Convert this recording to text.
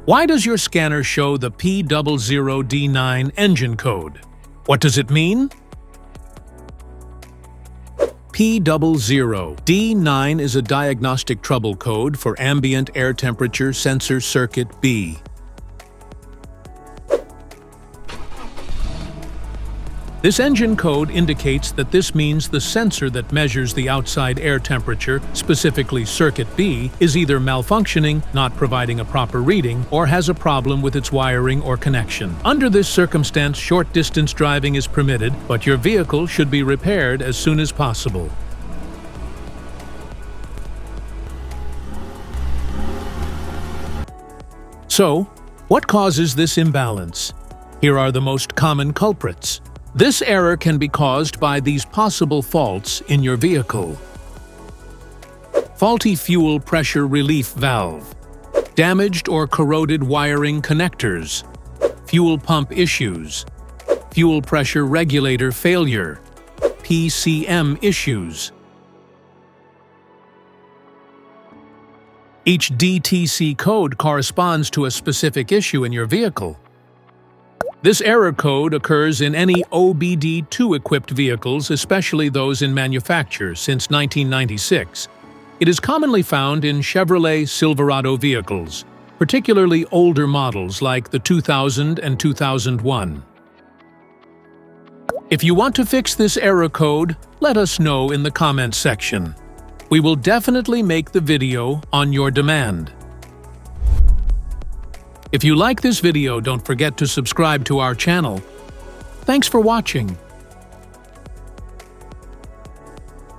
Why does your scanner show the P00D9 engine code? What does it mean? P00D9 is a diagnostic trouble code for ambient air temperature sensor circuit B. This engine code indicates that this means the sensor that measures the outside air temperature, specifically circuit B, is either malfunctioning, not providing a proper reading, or has a problem with its wiring or connection. Under this circumstance, short-distance driving is permitted, but your vehicle should be repaired as soon as possible. So, what causes this imbalance? Here are the most common culprits. This error can be caused by these possible faults in your vehicle. Faulty fuel pressure relief valve, damaged or corroded wiring connectors, fuel pump issues, fuel pressure regulator failure, PCM issues. Each DTC code corresponds to a specific issue in your vehicle. This error code occurs in any OBD2-equipped vehicles, especially those in manufacture since 1996. It is commonly found in Chevrolet Silverado vehicles, particularly older models like the 2000 and 2001. If you want to fix this error code, let us know in the comments section. We will definitely make the video on your demand. If you like this video, don't forget to subscribe to our channel. Thanks for watching.